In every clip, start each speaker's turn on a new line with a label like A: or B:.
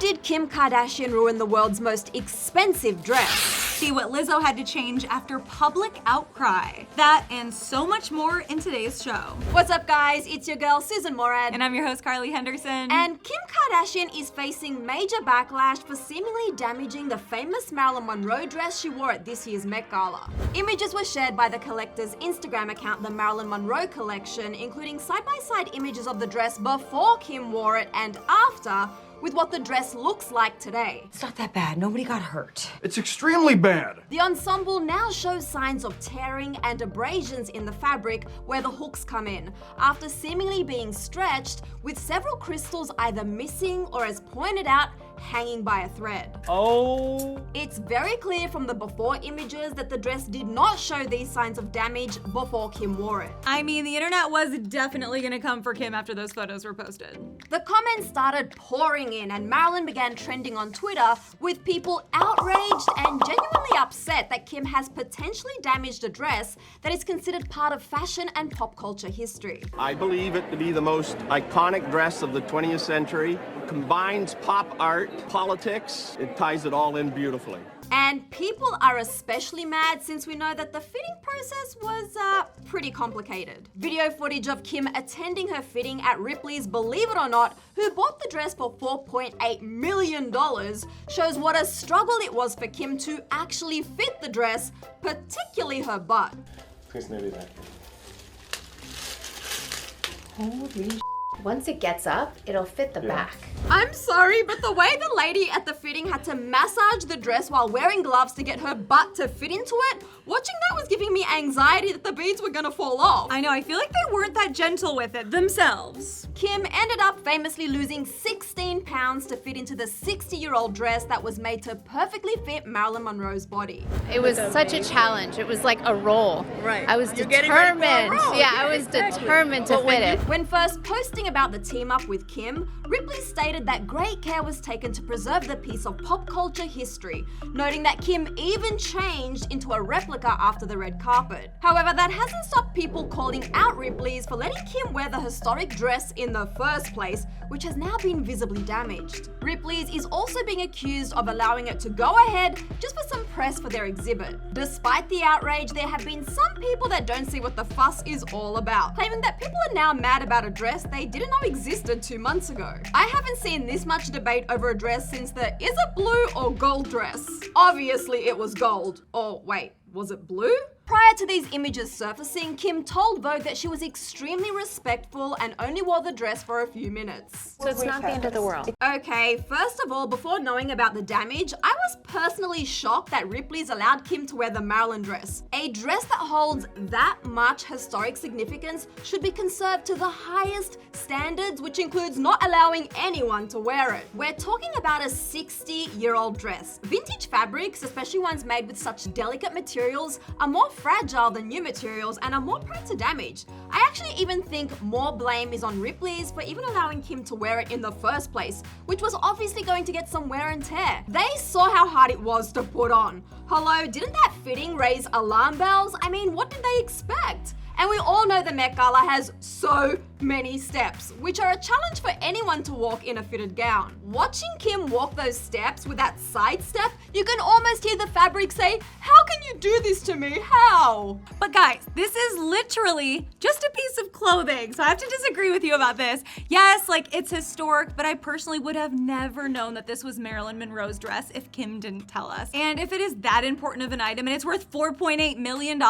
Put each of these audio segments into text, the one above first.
A: did Kim Kardashian ruin the world's most expensive dress?
B: See what Lizzo had to change after public outcry. That and so much more in today's show.
A: What's up, guys? It's your girl, Susan Morad.
B: And I'm your host, Carly Henderson.
A: And Kim Kardashian is facing major backlash for seemingly damaging the famous Marilyn Monroe dress she wore at this year's Met Gala. Images were shared by the collector's Instagram account, the Marilyn Monroe Collection, including side-by-side images of the dress before Kim wore it and after, with what the dress looks like today.
C: It's not that bad. Nobody got hurt.
D: It's extremely bad.
A: The ensemble now shows signs of tearing and abrasions in the fabric where the hooks come in, after seemingly being stretched, with several crystals either missing or, as pointed out, hanging by a thread.
D: Oh.
A: It's very clear from the before images that the dress did not show these signs of damage before Kim wore it.
B: I mean, the internet was definitely gonna come for Kim after those photos were posted.
A: The comments started pouring in and Marilyn began trending on Twitter, with people outraged and genuinely upset that Kim has potentially damaged a dress that is considered part of fashion and pop culture history.
E: I believe it to be the most iconic dress of the 20th century. It combines pop art, politics, it ties it all in beautifully.
A: And people are especially mad since we know that the fitting process was pretty complicated. Video footage of Kim attending her fitting at Ripley's Believe It or Not, who bought the dress for $4.8 million, shows what a struggle it was for Kim to actually fit the dress, particularly her butt.
F: Please maybe that.
G: Holy Once it gets up, it'll fit the back.
A: I'm sorry, but the way the lady at the fitting had to massage the dress while wearing gloves to get her butt to fit into it, watching that was giving me anxiety that the beads were gonna fall off.
B: I know, I feel like they weren't that gentle with it themselves.
A: Kim ended up famously losing 16 pounds to fit into the 60-year-old dress that was made to perfectly fit Marilyn Monroe's body.
G: It was such a challenge. It was like a roll.
B: Right.
G: I was determined. Yeah, I was determined to fit it.
A: When first posting about the team up with Kim, Ripley stated that great care was taken to preserve the piece of pop culture history, noting that Kim even changed into a replica after the red carpet. However, that hasn't stopped people calling out Ripley's for letting Kim wear the historic dress in the first place, which has now been visibly damaged. Ripley's is also being accused of allowing it to go ahead just for some press for their exhibit. Despite the outrage, there have been some people that don't see what the fuss is all about, claiming that people are now mad about a dress they didn't know existed 2 months ago. I haven't seen this much debate over a dress since the is it blue or gold dress. Obviously it was gold. Or wait, was it blue? Prior to these images surfacing, Kim told Vogue that she was extremely respectful and only wore the dress for a few minutes.
G: So it's not the end of the world.
A: Okay, first of all, before knowing about the damage, I was personally shocked that Ripley's allowed Kim to wear the Marilyn dress. A dress that holds that much historic significance should be conserved to the highest standards, which includes not allowing anyone to wear it. We're talking about a 60-year-old dress. Vintage fabrics, especially ones made with such delicate materials, are more fragile than new materials and are more prone to damage. I actually even think more blame is on Ripley's for even allowing Kim to wear it in the first place, which was obviously going to get some wear and tear. They saw how hard it was to put on. Hello, didn't that fitting raise alarm bells? I mean, what did they expect? And we all know the Met Gala has so many steps, which are a challenge for anyone to walk in a fitted gown. Watching Kim walk those steps with that side step, you can almost hear the fabric say, "How can you do this to me? How?"
B: But guys, this is literally just a piece of clothing, so I have to disagree with you about this. Yes, like it's historic, but I personally would have never known that this was Marilyn Monroe's dress if Kim didn't tell us. And if it is that important of an item and it's worth $4.8 million,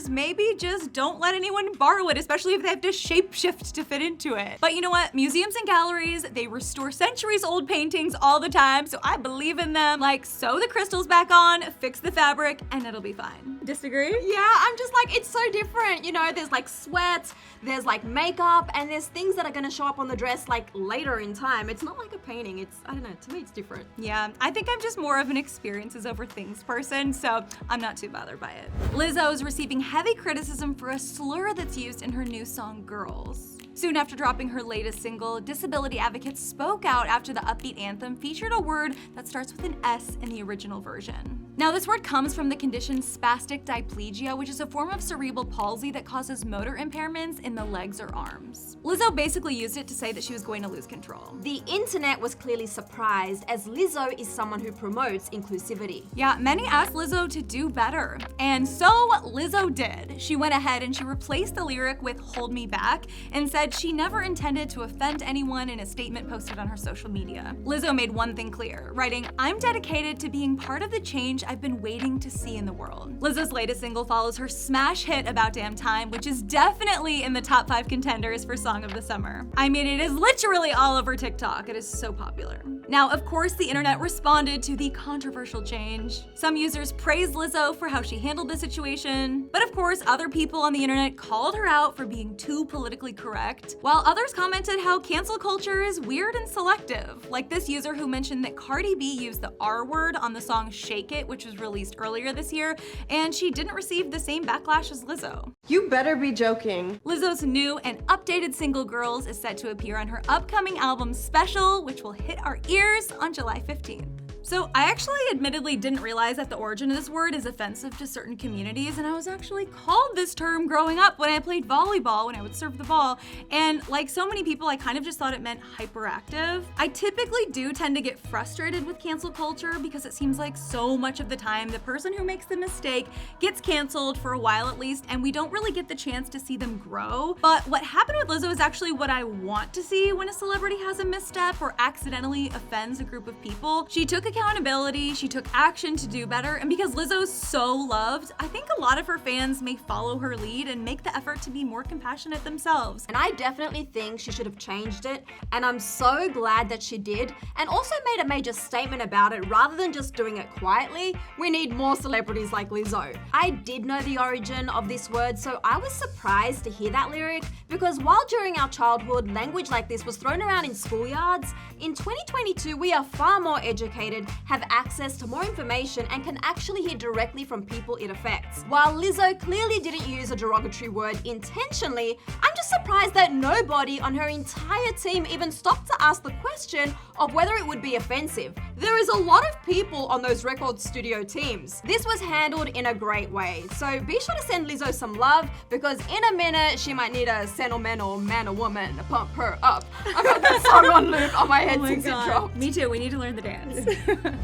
B: maybe just don't let anyone borrow it, especially if they have to shapeshift to fit into it. But you know what? Museums and galleries, they restore centuries old paintings all the time, so I believe in them. Like, sew the crystals back on, fix the fabric, and it'll be fine. Disagree?
A: Yeah, I'm just like, it's so different. You know, there's like sweat, there's like makeup, and there's things that are gonna show up on the dress like later in time. It's not like a painting. It's, I don't know, to me it's different.
B: Yeah, I think I'm just more of an experiences over things person, so I'm not too bothered by it. Lizzo is receiving heavy criticism for a slur that's used in her new song, Girls. Soon after dropping her latest single, disability advocates spoke out after the upbeat anthem featured a word that starts with an S in the original version. Now, this word comes from the condition spastic diplegia, which is a form of cerebral palsy that causes motor impairments in the legs or arms. Lizzo basically used it to say that she was going to lose control.
A: The internet was clearly surprised, as Lizzo is someone who promotes inclusivity.
B: Yeah, many asked Lizzo to do better, and so Lizzo did. She went ahead and she replaced the lyric with "Hold Me Back" and said she never intended to offend anyone in a statement posted on her social media. Lizzo made one thing clear, writing, "I'm dedicated to being part of the change I've been waiting to see in the world." Lizzo's latest single follows her smash hit "About Damn Time," which is definitely in the top 5 contenders for Song of the Summer. I mean, it is literally all over TikTok. It is so popular. Now, of course, the internet responded to the controversial change. Some users praised Lizzo for how she handled the situation, but of course, other people on the internet called her out for being too politically correct, while others commented how cancel culture is weird and selective, like this user who mentioned that Cardi B used the R word on the song "Shake It," which was released earlier this year, and she didn't receive the same backlash as Lizzo.
F: You better be joking.
B: Lizzo's new and updated single "Girls" is set to appear on her upcoming album Special, which will hit our ears on July 15th. So I actually admittedly didn't realize that the origin of this word is offensive to certain communities, and I was actually called this term growing up when I played volleyball, when I would serve the ball, and like so many people, I kind of just thought it meant hyperactive. I typically do tend to get frustrated with cancel culture because it seems like so much of the time the person who makes the mistake gets canceled for a while at least, and we don't really get the chance to see them grow. But what happened with Lizzo is actually what I want to see when a celebrity has a misstep or accidentally offends a group of people. She took accountability, she took action to do better, and because Lizzo's so loved, I think a lot of her fans may follow her lead and make the effort to be more compassionate themselves.
A: And I definitely think she should have changed it, and I'm so glad that she did, and also made a major statement about it rather than just doing it quietly. We need more celebrities like Lizzo. I did know the origin of this word, so I was surprised to hear that lyric, because while during our childhood, language like this was thrown around in schoolyards, in 2022 we are far more educated, have access to more information, and can actually hear directly from people it affects. While Lizzo clearly didn't use a derogatory word intentionally, I'm just surprised that nobody on her entire team even stopped to ask the question of whether it would be offensive. There is a lot of people on those record studio teams. This was handled in a great way, so be sure to send Lizzo some love, because in a minute she might need a sentimental man or woman to pump her up. I got that song on loop on my head since it dropped.
B: Me too, we need to learn the dance.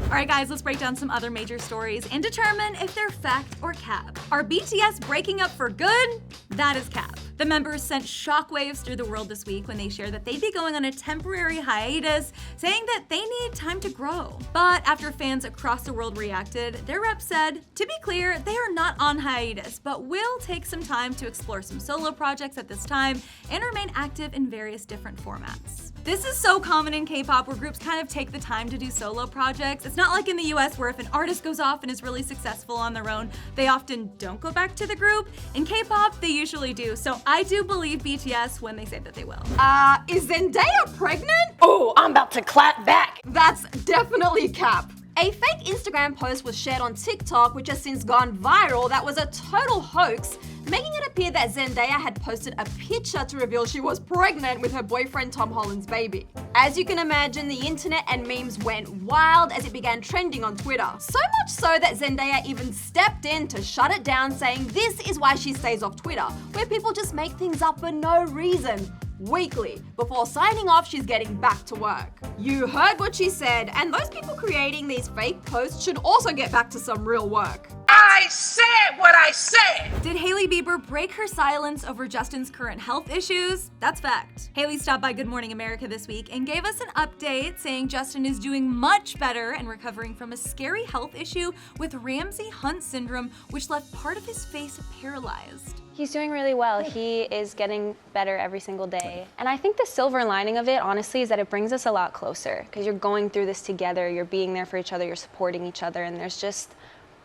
B: Alright guys, let's break down some other major stories and determine if they're fact or cap. Are BTS breaking up for good? That is cap. The members sent shockwaves through the world this week when they shared that they'd be going on a temporary hiatus, saying that they need time to grow. But after fans across the world reacted, their rep said, to be clear, they are not on hiatus, but will take some time to explore some solo projects at this time and remain active in various different formats. This is so common in K-pop where groups kind of take the time to do solo projects. It's not like in the US where if an artist goes off and is really successful on their own, they often don't go back to the group. In K-pop, they usually do. So I do believe BTS when they say that they will.
A: Is Zendaya pregnant?
F: Oh, I'm about to clap back.
A: That's definitely cap. A fake Instagram post was shared on TikTok, which has since gone viral, that was a total hoax, making it appear that Zendaya had posted a picture to reveal she was pregnant with her boyfriend Tom Holland's baby. As you can imagine, the internet and memes went wild as it began trending on Twitter. So much so that Zendaya even stepped in to shut it down, saying this is why she stays off Twitter, where people just make things up for no reason. Weekly. Before signing off, she's getting back to work. You heard what she said, and those people creating these fake posts should also get back to some real work.
H: I said what I said!
B: Did Hailey Bieber break her silence over Justin's current health issues? That's fact. Hailey stopped by Good Morning America this week and gave us an update saying Justin is doing much better and recovering from a scary health issue with Ramsay-Hunt syndrome, which left part of his face paralyzed.
I: He's doing really well. He is getting better every single day. And I think the silver lining of it, honestly, is that it brings us a lot closer because you're going through this together, you're being there for each other, you're supporting each other, and there's just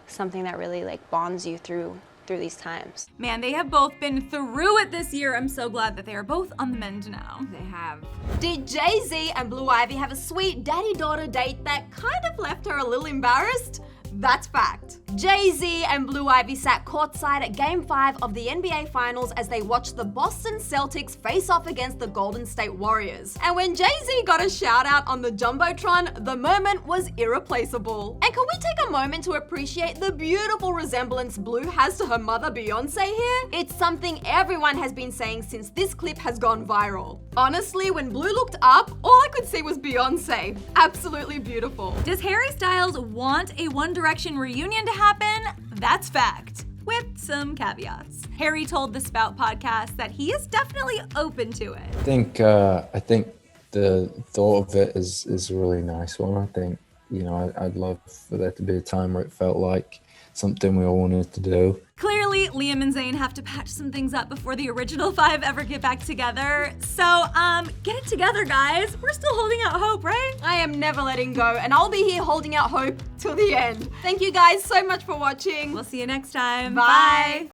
I: something that really bonds you through these times.
B: Man, they have both been through it this year. I'm so glad that they are both on the mend now.
A: They have. Did Jay-Z and Blue Ivy have a sweet daddy-daughter date that kind of left her a little embarrassed? That's fact. Jay-Z and Blue Ivy sat courtside at Game 5 of the NBA Finals as they watched the Boston Celtics face off against the Golden State Warriors. And when Jay-Z got a shout out on the Jumbotron, the moment was irreplaceable. And can we take a moment to appreciate the beautiful resemblance Blue has to her mother Beyonce here? It's something everyone has been saying since this clip has gone viral. Honestly, when Blue looked up, all I could see was Beyonce. Absolutely beautiful.
B: Does Harry Styles want a One Direction reunion to happen? That's fact, with some caveats. Harry told the Spout podcast that he is definitely open to it.
J: I think the thought of it is a really nice one. I think, I'd love for there to be a time where it felt like something we all wanted to do.
B: Clearly, Liam and Zayn have to patch some things up before the original 5 ever get back together. So, get it together, guys. We're still holding out hope, right?
A: I am never letting go, and I'll be here holding out hope till the end. Thank you guys so much for watching.
B: We'll see you next time.
A: Bye.